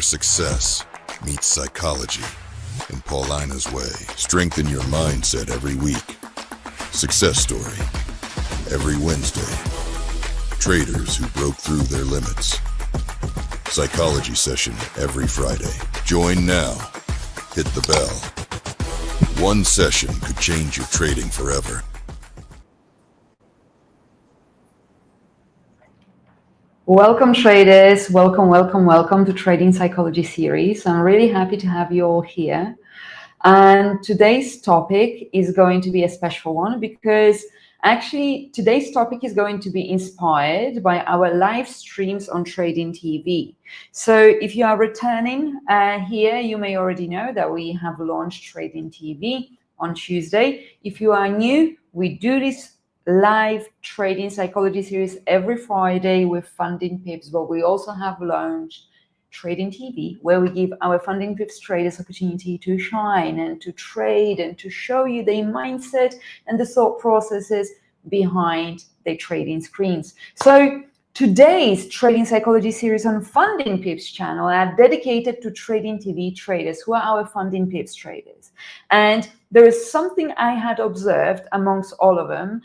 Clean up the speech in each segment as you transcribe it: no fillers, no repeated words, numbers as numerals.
success meets psychology in Paulina's way. Strengthen your mindset every week. Success story every Wednesday. Traders who broke through their limits. Psychology session every Friday. Join now. Hit the bell. One session could change your trading forever. Welcome traders, welcome to Trading Psychology series. I'm really happy to have you all here. And today's topic is going to be a special one because actually today's topic is going to be inspired by our live streams on Tradin TV. So if you are returning here, you may already know that we have launched Tradin TV on Tuesday. If you are new, we do this live trading psychology series every Friday with FundingPips, but we also have launched Tradin TV, where we give our FundingPips traders opportunity to shine and to trade and to show you their mindset and the thought processes behind their trading screens. So today's trading psychology series on FundingPips channel are dedicated to Tradin TV traders who are our FundingPips traders. And there is something I had observed amongst all of them.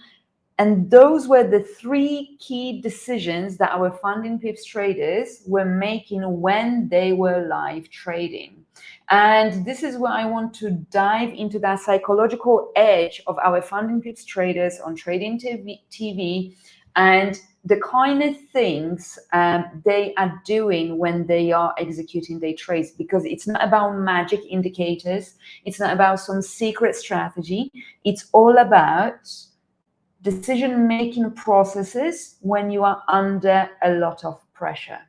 And those were the three key decisions that our FundingPips traders were making when they were live trading. And this is where I want to dive into that psychological edge of our FundingPips traders on Tradin TV and the kind of things they are doing when they are executing their trades, because it's not about magic indicators. It's not about some secret strategy. It's all about decision-making processes when you are under a lot of pressure.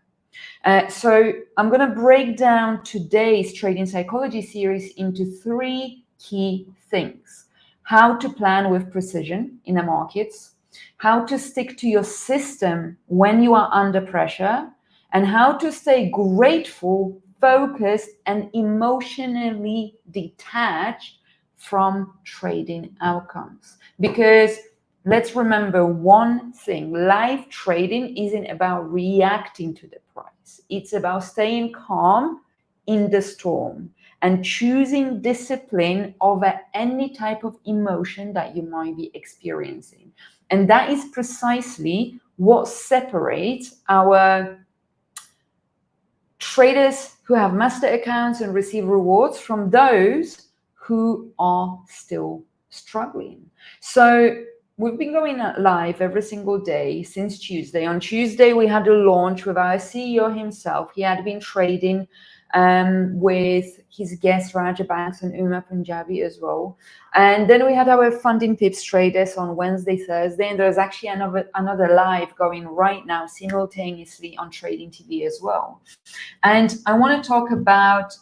So I'm going to break down today's Trading Psychology series into three key things: how to plan with precision in the markets, how to stick to your system when you are under pressure, and how to stay grateful, focused, and emotionally detached from trading outcomes. Because let's remember one thing: live trading isn't about reacting to the price. It's about staying calm in the storm and choosing discipline over any type of emotion that you might be experiencing. And that is precisely what separates our traders who have master accounts and receive rewards from those who are still struggling. So we've been going live every single day since Tuesday. On Tuesday, we had a launch with our CEO himself. He had been trading with his guests, Raja Banks and Uma Punjabi as well. And then we had our FundingPips traders on Wednesday, Thursday, and there's actually another live going right now simultaneously on Tradin TV as well. And I want to talk about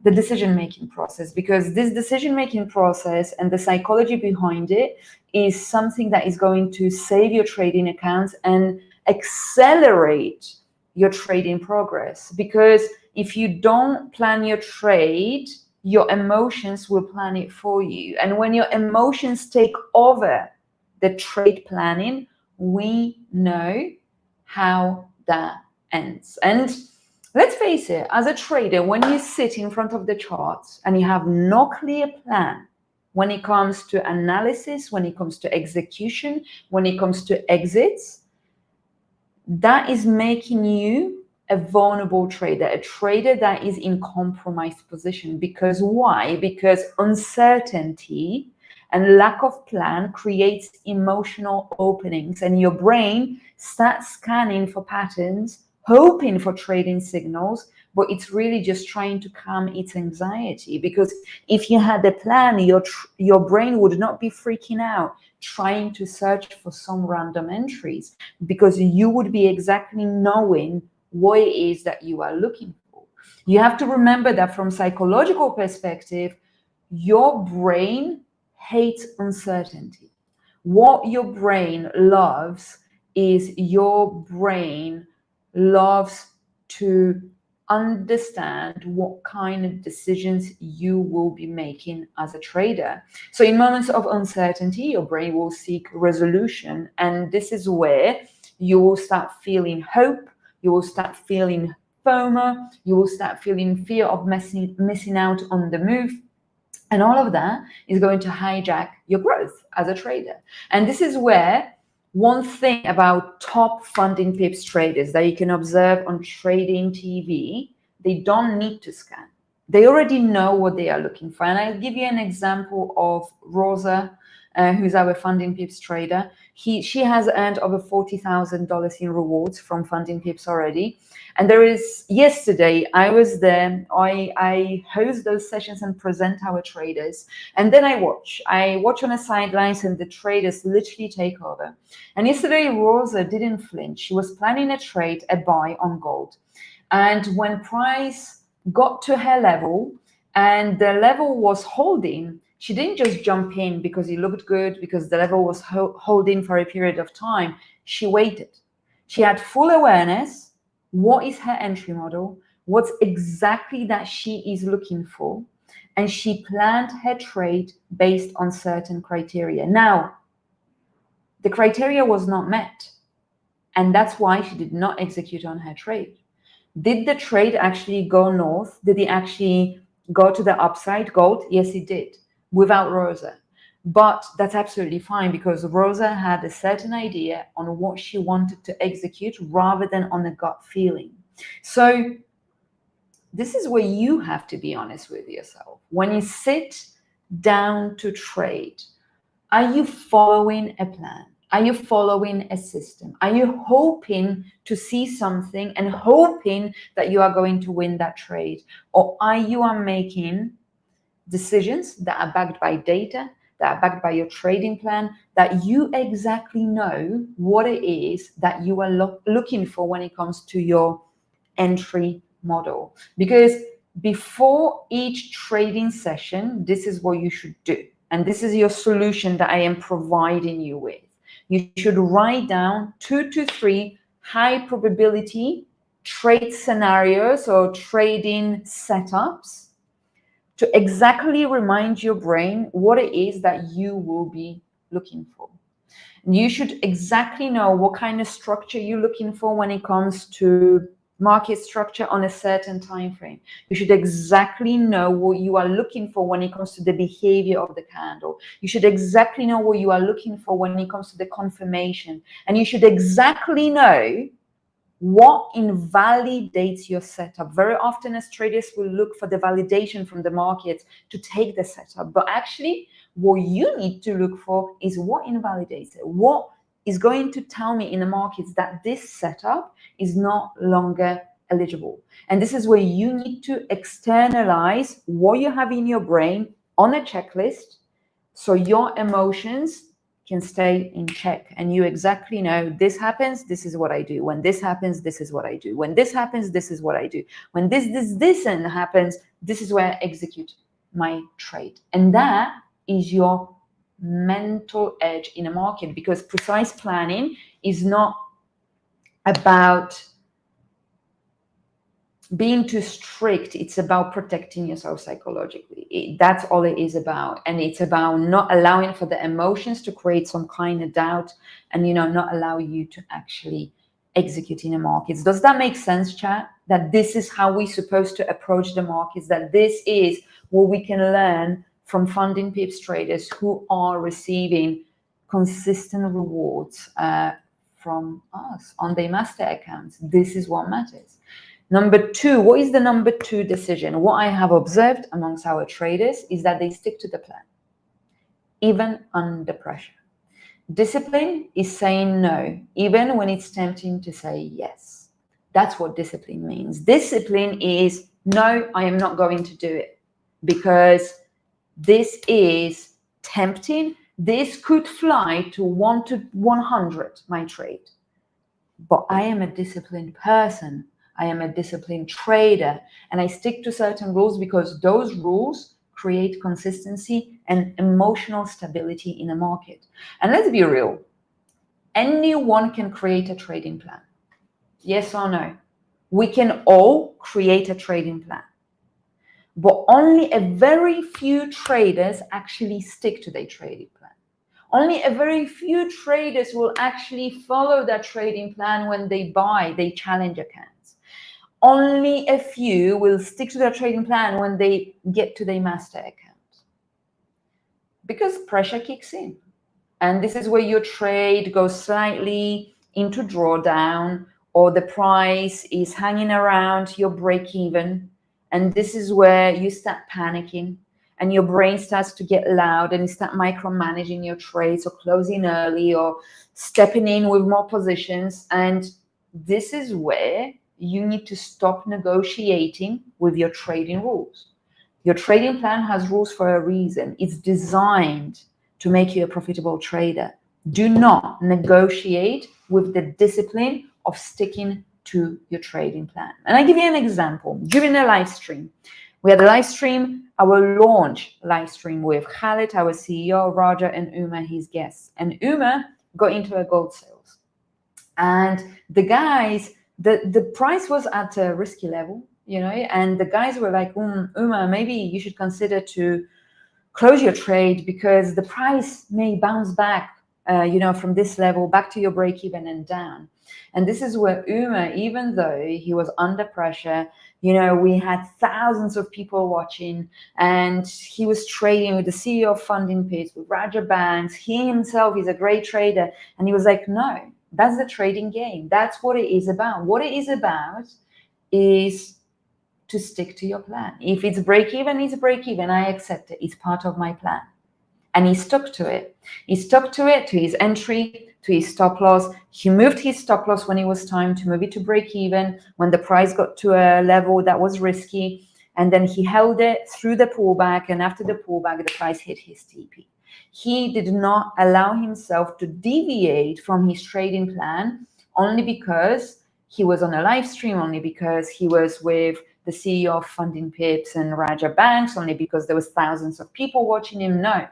the decision-making process, because this decision-making process and the psychology behind it is something that is going to save your trading accounts and accelerate your trading progress. Because if you don't plan your trade, your emotions will plan it for you. And when your emotions take over the trade planning, we know how that ends. And let's face it, as a trader, when you sit in front of the charts and you have no clear plan when it comes to analysis, when it comes to execution, when it comes to exits, that is making you a vulnerable trader, a trader that is in compromised position. Because why? Because uncertainty and lack of plan creates emotional openings, and your brain starts scanning for patterns, hoping for trading signals, but it's really just trying to calm its anxiety. Because if you had a plan, your brain would not be freaking out trying to search for some random entries, because you would be exactly knowing what it is that you are looking for. You have to remember that from psychological perspective, your brain hates uncertainty. What your brain loves is your brain loves to understand what kind of decisions you will be making as a trader. So in moments of uncertainty, your brain will seek resolution. And this is where you will start feeling hope. You will start feeling FOMO, you will start feeling fear of missing out on the move. And all of that is going to hijack your growth as a trader. And this is where one thing about top FundingPips traders that you can observe on Trading TV, they don't need to scan. They already know what they are looking for. And I'll give you an example of Rosa, who's our FundingPips trader. She has earned over $40,000 in rewards from FundingPips already. And yesterday I was there, I host those sessions and present our traders. And then I watch on the sidelines and the traders literally take over. And yesterday Rosa didn't flinch. She was planning a buy on gold. And when price got to her level and the level was holding, she didn't just jump in because it looked good, because the level was holding for a period of time. She waited. She had full awareness. What is her entry model? What's exactly that she is looking for? And she planned her trade based on certain criteria. Now, the criteria was not met. And that's why she did not execute on her trade. Did the trade actually go north? Did it actually go to the upside, gold? Yes, it did, without Rosa. But that's absolutely fine, because Rosa had a certain idea on what she wanted to execute rather than on a gut feeling. So this is where you have to be honest with yourself. When you sit down to trade, are you following a plan? Are you following a system? Are you hoping to see something and hoping that you are going to win that trade? Or are you making decisions that are backed by data, that are backed by your trading plan, that you exactly know what it is that you are looking for when it comes to your entry model? Because before each trading session, this is what you should do. And this is your solution that I am providing you with. You should write down 2 to 3 high probability trade scenarios or trading setups to exactly remind your brain what it is that you will be looking for. You should exactly know what kind of structure you're looking for when it comes to market structure on a certain time frame. You should exactly know what you are looking for when it comes to the behavior of the candle. You should exactly know what you are looking for when it comes to the confirmation. And you should exactly know what invalidates your setup. Very often as traders will look for the validation from the market to take the setup. But actually, what you need to look for is what invalidates it. What is going to tell me in the markets that this setup is no longer eligible. And this is where you need to externalize what you have in your brain on a checklist, so your emotions can stay in check and you exactly know, this happens, this is what I do. When this happens, this is what I do. When this happens, this is what I do. When this and happens, this is where I execute my trade. And that is your mental edge in a market, because precise planning is not about being too strict. It's about protecting yourself psychologically. That's all it is about. And it's about not allowing for the emotions to create some kind of doubt and, not allow you to actually execute in the markets. Does that make sense, chat? That this is how we're supposed to approach the markets, that this is what we can learn from FundingPips traders who are receiving consistent rewards from us on their master accounts. This is what matters. Number 2, what is the number 2 decision? What I have observed amongst our traders is that they stick to the plan, even under pressure. Discipline is saying no, even when it's tempting to say yes. That's what discipline means. Discipline is, no, I am not going to do it because this is tempting. This could fly to 1 to 100, my trade. But I am a disciplined person. I am a disciplined trader, and I stick to certain rules because those rules create consistency and emotional stability in a market. And let's be real, anyone can create a trading plan. Yes or no? We can all create a trading plan, but only a very few traders actually stick to their trading plan. Only a very few traders will actually follow that trading plan when they buy, they challenge accounts. Only a few will stick to their trading plan when they get to their master account, because pressure kicks in. And this is where your trade goes slightly into drawdown, or the price is hanging around your break even. And this is where you start panicking and your brain starts to get loud and you start micromanaging your trades, or closing early, or stepping in with more positions. And this is where you need to stop negotiating with your trading rules. Your trading plan has rules for a reason. It's designed to make you a profitable trader. Do not negotiate with the discipline of sticking to your trading plan. And I give you an example. During a live stream, we had a live stream, our launch live stream with Khaled, our CEO, Roger, and Uma, his guests. And Uma got into a gold sales. And the guys, the price was at a risky level, and the guys were like, Uma, maybe you should consider to close your trade, because the price may bounce back, from this level back to your break even and down. And this is where Uma, even though he was under pressure, we had thousands of people watching, and he was trading with the CEO of FundingPips, with Roger Banks. He himself is a great trader. And he was like, no, that's the trading game. That's what it is about. What it is about is to stick to your plan. If it's break even, it's break even. I accept it. It's part of my plan. And he stuck to it. He stuck to it, to his entry, to his stop loss. He moved his stop loss when it was time to move it to break even, when the price got to a level that was risky. And then he held it through the pullback. And after the pullback, the price hit his TP. He did not allow himself to deviate from his trading plan only because he was on a live stream, only because he was with the CEO of FundingPips and Raja Banks, only because there was thousands of people watching him. No,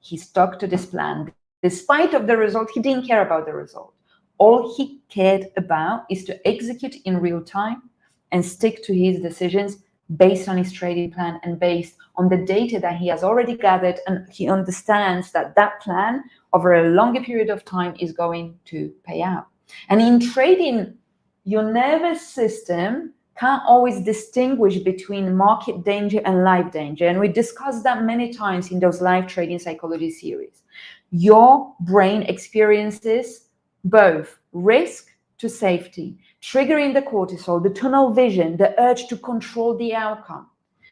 he stuck to this plan. Despite of the result, he didn't care about the result. All he cared about is to execute in real time and stick to his decisions based on his trading plan and based on the data that he has already gathered. And he understands that that plan over a longer period of time is going to pay out. And in trading, your nervous system can't always distinguish between market danger and live danger. And we discussed that many times in those live trading psychology series. Your brain experiences both risk to safety, triggering the cortisol, the tunnel vision, the urge to control the outcome.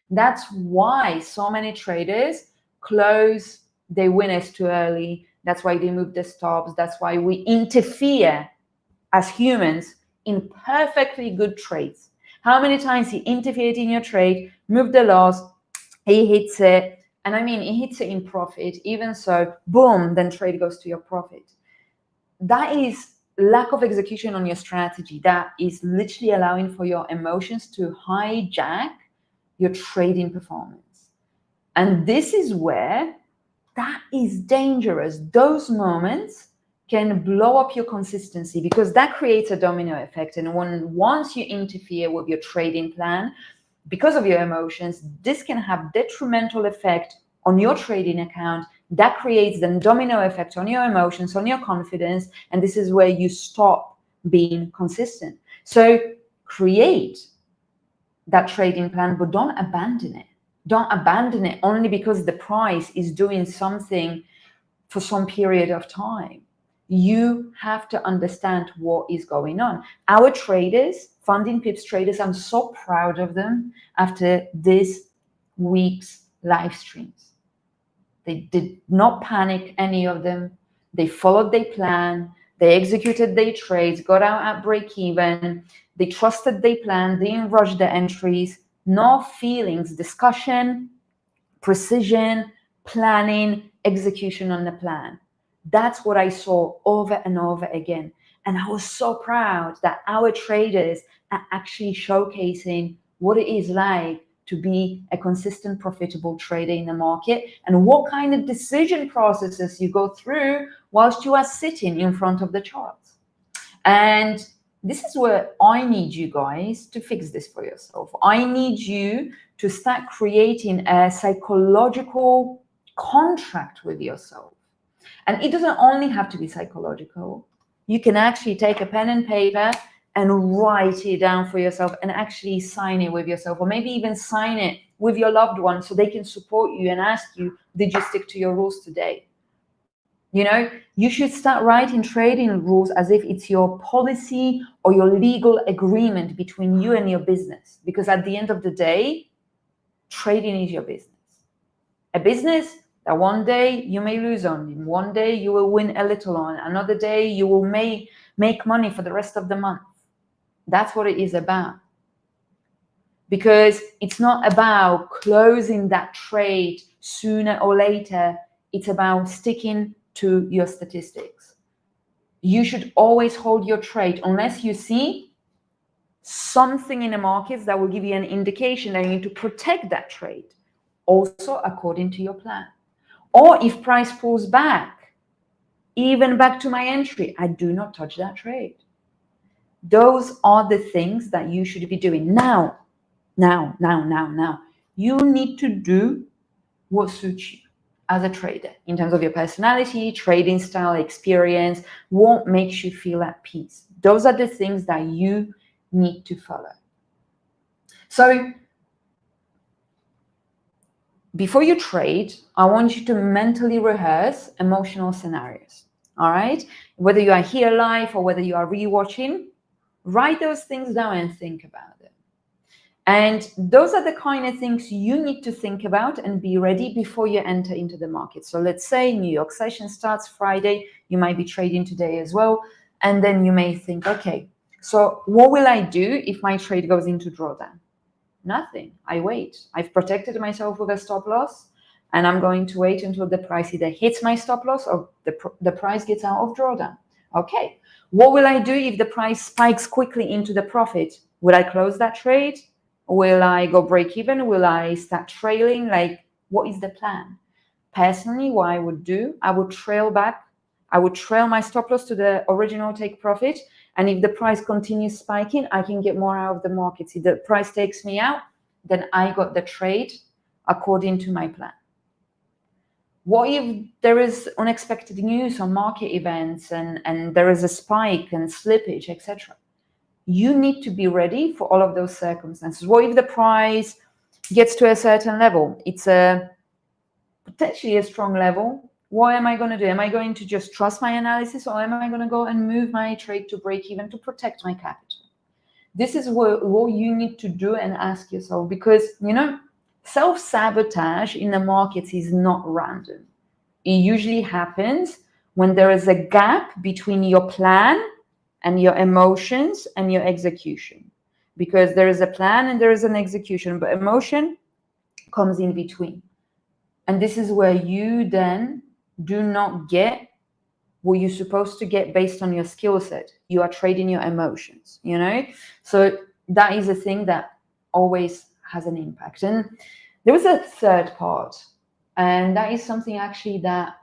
That's why so many traders close their winners too early. That's why they move the stops. That's why we interfere as humans in perfectly good trades. How many times he interfered in your trade, moved the loss, he hits it, and I mean, he hits it in profit. Even so, boom, then trade goes to your profit. That is lack of execution on your strategy. That is literally allowing for your emotions to hijack your trading performance. And this is where that is dangerous. Those moments can blow up your consistency, because that creates a domino effect. And once you interfere with your trading plan because of your emotions, this can have detrimental effect on your trading account. That creates the domino effect on your emotions, on your confidence, and this is where you stop being consistent. So create that trading plan, but don't abandon it. Don't abandon it only because the price is doing something for some period of time. You have to understand what is going on. Our traders, FundingPips traders, I'm so proud of them after this week's live streams. They did not panic, any of them. They followed their plan. They executed their trades, got out at break even. They trusted their plan. They didn't rush the entries. No feelings, discussion, precision, planning, execution on the plan. That's what I saw over and over again. And I was so proud that our traders are actually showcasing what it is like to be a consistent, profitable trader in the market, and what kind of decision processes you go through whilst you are sitting in front of the charts. And this is where I need you guys to fix this for yourself. I need you to start creating a psychological contract with yourself. And it doesn't only have to be psychological. You can actually take a pen and paper and write it down for yourself and actually sign it with yourself, or maybe even sign it with your loved one so they can support you and ask you, did you stick to your rules today? You know, you should start writing trading rules as if it's your policy or your legal agreement between you and your business, because at the end of the day, trading is your business. A business that one day you may lose on, one day you will win a little on, another day you will make money for the rest of the month. That's what it is about. Because it's not about closing that trade sooner or later. It's about sticking to your statistics. You should always hold your trade unless you see something in the markets that will give you an indication that you need to protect that trade, also according to your plan. Or if price pulls back, even back to my entry, I do not touch that trade. Those are the things that you should be doing now. You need to do what suits you as a trader in terms of your personality, trading style, experience, what makes you feel at peace. Those are the things that you need to follow. So before you trade, I want you to mentally rehearse emotional scenarios. All right? Whether you are here live or whether you are rewatching, write those things down and think about it. And those are the kind of things you need to think about and be ready before you enter into the market. So let's say New York session starts Friday. You might be trading today as well. And then you may think, okay, so what will I do if my trade goes into drawdown? Nothing. I wait. I've protected myself with a stop loss, and I'm going to wait until the price either hits my stop loss or the price gets out of drawdown. Okay. What will I do if the price spikes quickly into the profit? Will I close that trade? Will I go break even? Will I start trailing? Like, what is the plan? Personally, what I would do, I would trail back. I would trail my stop loss to the original take profit. And if the price continues spiking, I can get more out of the market. If the price takes me out, then I got the trade according to my plan. What if there is unexpected news on market events and there is a spike and slippage, etc.? You need to be ready for all of those circumstances. What if the price gets to a certain level? It's potentially a strong level. What am I going to do? Am I going to just trust my analysis, or am I going to go and move my trade to break even to protect my capital? This is what you need to do and ask yourself, because, you know, self-sabotage in the markets is not random. It usually happens when there is a gap between your plan and your emotions and your execution, because there is a plan and there is an execution, but emotion comes in between. And this is where you then do not get what you're supposed to get based on your skill set. You are trading your emotions, you know? So that is a thing that always has an impact. And there was a third part, and that is something actually that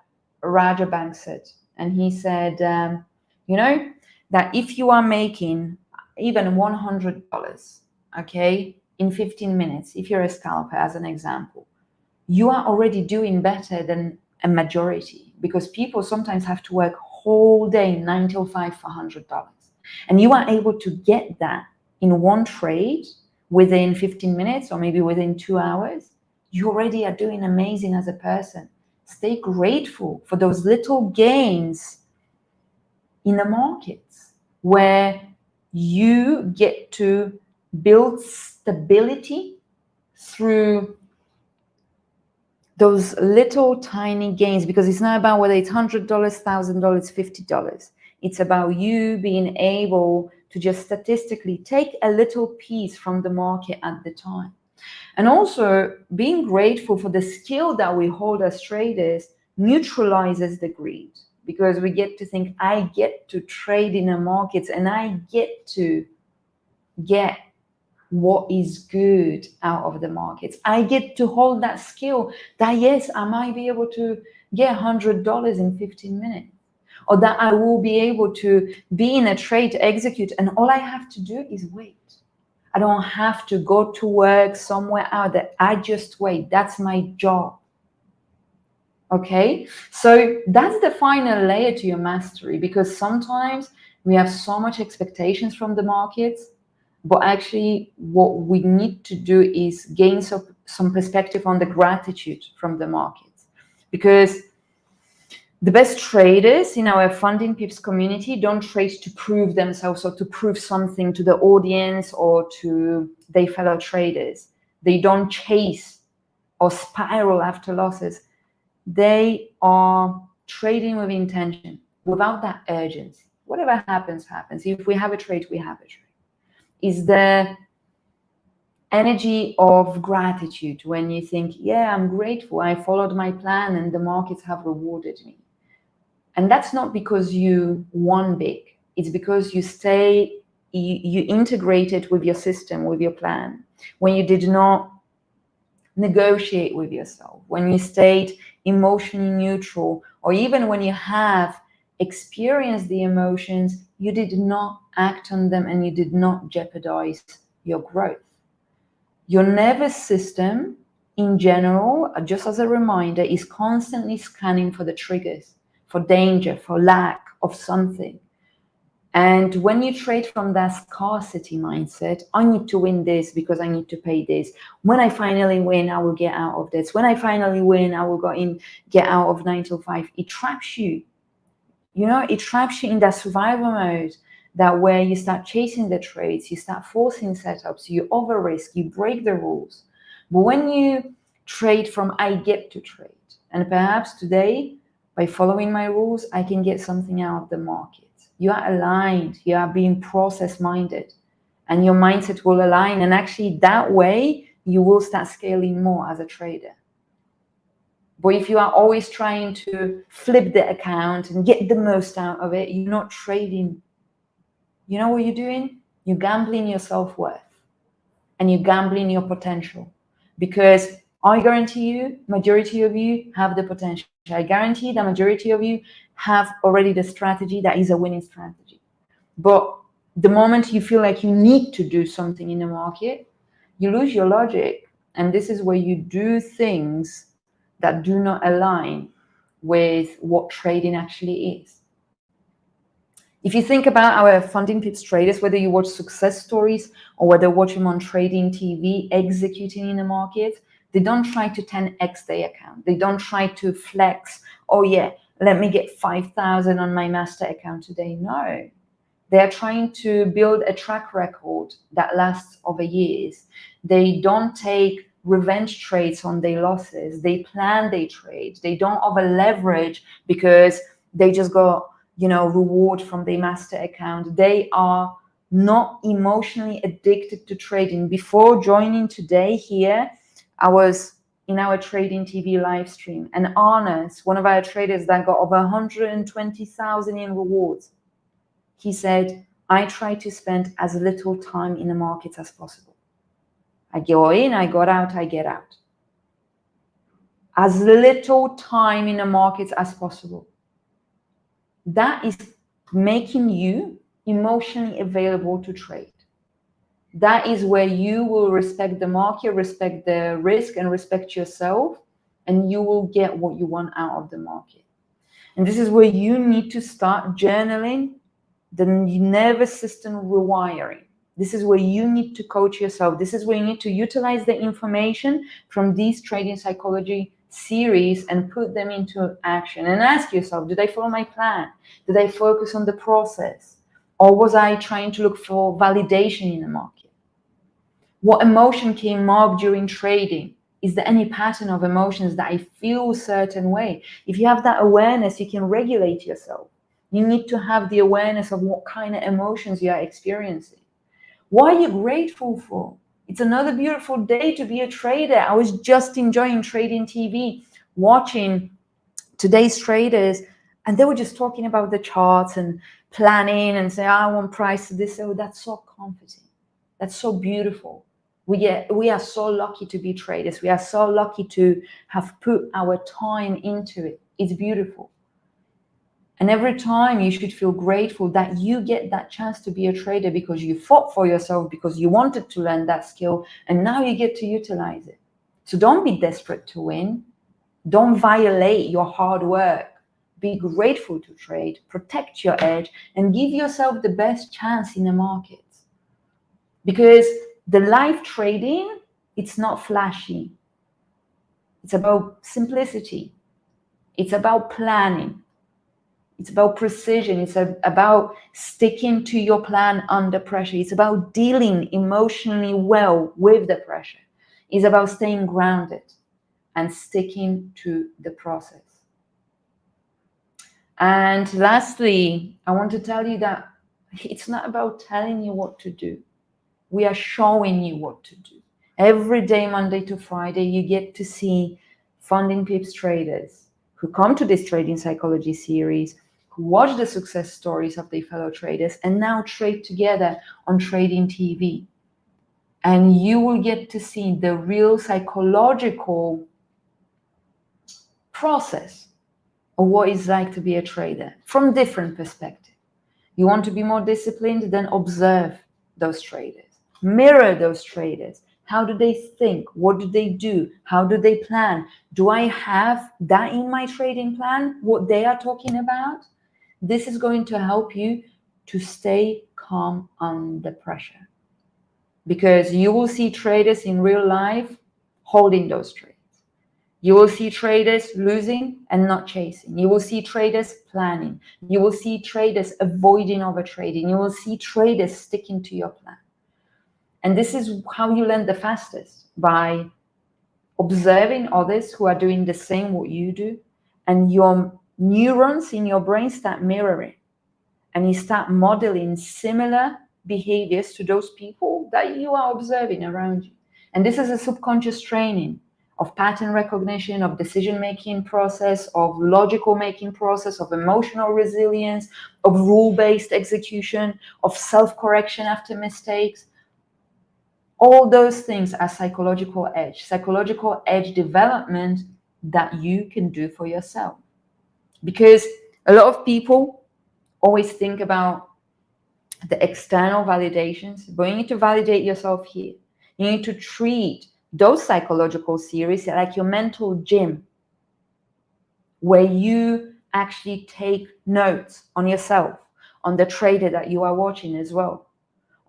Raja Bank said. And he said, you know, that if you are making even $100, okay, in 15 minutes, if you're a scalper, as an example, you are already doing better than a majority, because people sometimes have to work whole day, 9 till 5 for $100. And you are able to get that in one trade within 15 minutes or maybe within 2 hours. You already are doing amazing as a person. Stay grateful for those little gains in the markets where you get to build stability through those little tiny gains, because it's not about whether it's $100, $1,000, $50. It's about you being able to just statistically take a little piece from the market at the time. And also being grateful for the skill that we hold as traders neutralizes the greed, because we get to think, I get to trade in the markets and I get to get what is good out of the markets. I get to hold that skill that, yes, I might be able to get $100 in 15 minutes, or that I will be able to be in a trade to execute, and all I have to do is wait. I don't have to go to work somewhere out there. I just wait. That's my job. Okay, so that's the final layer to your mastery, because sometimes We have so much expectations from the markets, but actually what we need to do is gain some perspective on the gratitude from the markets. Because the best traders in our FundingPips community don't trade to prove themselves or to prove something to the audience or to their fellow traders. They don't chase or spiral after losses. They are trading with intention, without that urgency. Whatever happens, happens. If we have a trade, we have a trade. Is the energy of gratitude when you think, yeah, I'm grateful, I followed my plan and the markets have rewarded me. And that's not because you won big. It's because you integrated with your system, with your plan. When you did not negotiate with yourself, when you stayed emotionally neutral, or even when you have experienced the emotions, you did not act on them and you did not jeopardize your growth. Your nervous system in general, just as a reminder, is constantly scanning for the triggers, for danger, for lack of something. And when you trade from that scarcity mindset, I need to win this because I need to pay this. When I finally win, I will get out of this. When I finally win, I will get out of 9 to 5. It traps you. It traps you in that survival mode, that where you start chasing the trades, you start forcing setups, you over risk, you break the rules. But when you trade from I get to trade, and perhaps today, by following my rules, I can get something out of the market. You are aligned, you are being process minded, and your mindset will align. And actually that way you will start scaling more as a trader. But if you are always trying to flip the account and get the most out of it, you're not trading. You know what you're doing? You're gambling your self-worth and you're gambling your potential. Because I guarantee you, majority of you have the potential. I guarantee the majority of you have already the strategy that is a winning strategy. But the moment you feel like you need to do something in the market, you lose your logic. And this is where you do things that do not align with what trading actually is. If you think about our FundingPips traders, whether you watch success stories or whether you watch them on trading TV, executing in the market, they don't try to 10x their account. They don't try to flex, oh yeah, let me get 5,000 on my master account today. No, they are trying to build a track record that lasts over years. They don't take revenge trades on their losses. They plan their trades. They don't over leverage because they just got reward from their master account. They are not emotionally addicted to trading. Before joining today here, I was in our trading TV live stream, and Arnes, one of our traders that got over 120,000 in rewards, he said, I try to spend as little time in the markets as possible. I go in, I got out, I get out. As little time in the markets as possible. That is making you emotionally available to trade. That is where you will respect the market, respect the risk, and respect yourself, and you will get what you want out of the market. And this is where you need to start journaling the nervous system rewiring. This is where you need to coach yourself. This is where you need to utilize the information from these trading psychology series and put them into action and ask yourself, did I follow my plan? Did I focus on the process? Or was I trying to look for validation in the market? What emotion came up during trading? Is there any pattern of emotions that I feel a certain way? If you have that awareness, you can regulate yourself. You need to have the awareness of what kind of emotions you are experiencing. What are you grateful for? It's another beautiful day to be a trader. I was just enjoying trading TV, watching today's traders, and they were just talking about the charts and planning and say, I want price to this. Oh, that's so comforting. That's so beautiful. We are so lucky to be traders. We are so lucky to have put our time into it. It's beautiful. And every time you should feel grateful that you get that chance to be a trader because you fought for yourself, because you wanted to learn that skill, and now you get to utilize it. So don't be desperate to win. Don't violate your hard work be grateful to trade, protect your edge, and give yourself the best chance in the markets. Because the live trading, it's not flashy. It's about simplicity. It's about planning. It's about precision. It's about sticking to your plan under pressure. It's about dealing emotionally well with the pressure. It's about staying grounded and sticking to the process. And lastly, I want to tell you that it's not about telling you what to do. We are showing you what to do. Every day, Monday to Friday, you get to see FundingPips traders who come to this trading psychology series, who watch the success stories of their fellow traders and now trade together on Tradin TV. And you will get to see the real psychological process of what it's like to be a trader from different perspectives. You want to be more disciplined? Then observe those traders. Mirror those traders. How do they think? What do they do? How do they plan? Do I have that in my trading plan? What they are talking about? This is going to help you to stay calm under pressure. Because you will see traders in real life holding those trades. You will see traders losing and not chasing. You will see traders planning. You will see traders avoiding overtrading. You will see traders sticking to your plan. And this is how you learn the fastest, by observing others who are doing the same what you do, and your neurons in your brain start mirroring, and you start modeling similar behaviors to those people that you are observing around you. And this is a subconscious training of pattern recognition, of decision-making process, of logical making process, of emotional resilience, of rule-based execution, of self-correction after mistakes. All those things are psychological edge development that you can do for yourself. Because a lot of people always think about the external validations, but you need to validate yourself here. You need to treat those psychological series like your mental gym, where you actually take notes on yourself, on the trader that you are watching as well,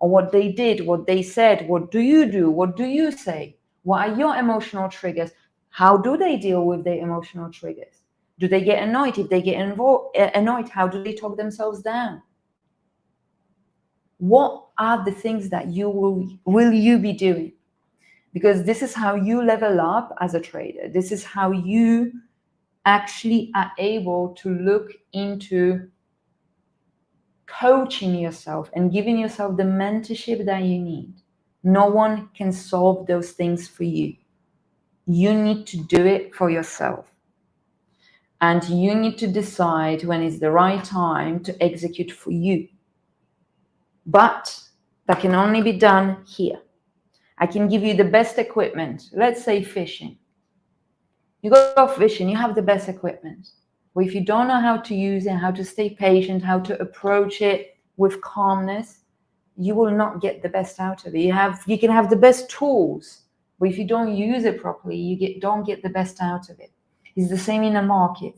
on what they did, what they said, what do you do, what do you say, what are your emotional triggers, how do they deal with their emotional triggers, do they get annoyed? If they get annoyed, how do they talk themselves down? What are the things that you will you be doing? Because this is how you level up as a trader. This is how you actually are able to look into coaching yourself and giving yourself the mentorship that you need. No one can solve those things for you. You need to do it for yourself. And you need to decide when is the right time to execute for you. But that can only be done here. I can give you the best equipment. Let's say fishing. You go fishing, you have the best equipment. But if you don't know how to use it, how to stay patient, how to approach it with calmness, you will not get the best out of it. You can have the best tools, but if you don't use it properly, you don't get the best out of it. It's the same in a market.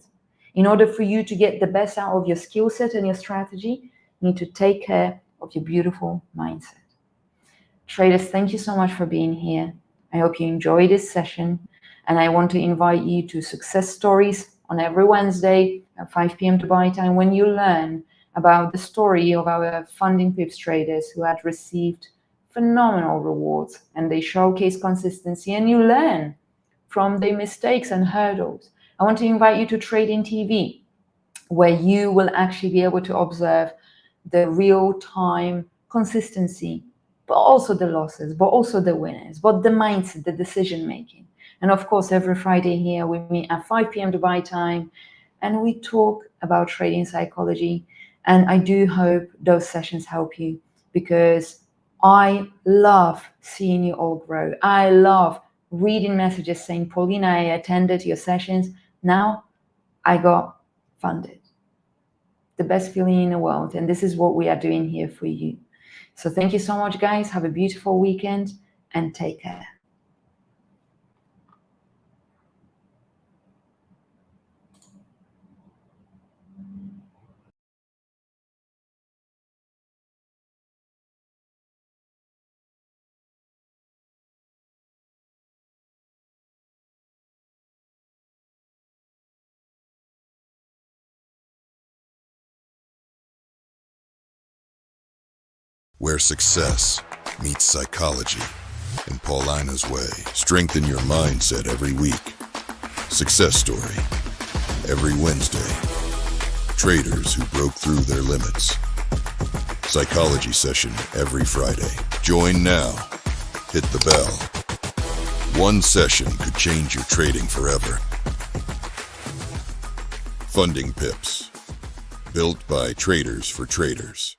In order for you to get the best out of your skill set and your strategy, you need to take care of your beautiful mindset. Traders, thank you so much for being here. I hope you enjoy this session, and I want to invite you to Success Stories on every Wednesday at 5 p.m. Dubai time, when you learn about the story of our FundingPips traders who had received phenomenal rewards, and they showcase consistency, and you learn from their mistakes and hurdles. I want to invite you to Tradin TV, where you will actually be able to observe the real-time consistency, but also the losses, but also the winners, but the mindset, the decision-making. And of course, every Friday here, we meet at 5 p.m. Dubai time, and we talk about trading psychology. And I do hope those sessions help you, because I love seeing you all grow. I love reading messages saying, Paulina, I attended your sessions. Now I got funded. The best feeling in the world. And this is what we are doing here for you. So thank you so much, guys. Have a beautiful weekend and take care. where success meets psychology in Paulina's way. Strengthen your mindset every week. Success story every Wednesday. Traders who broke through their limits. Psychology session every Friday. Join now. Hit the bell. One session could change your trading forever. FundingPips. Built by traders for traders.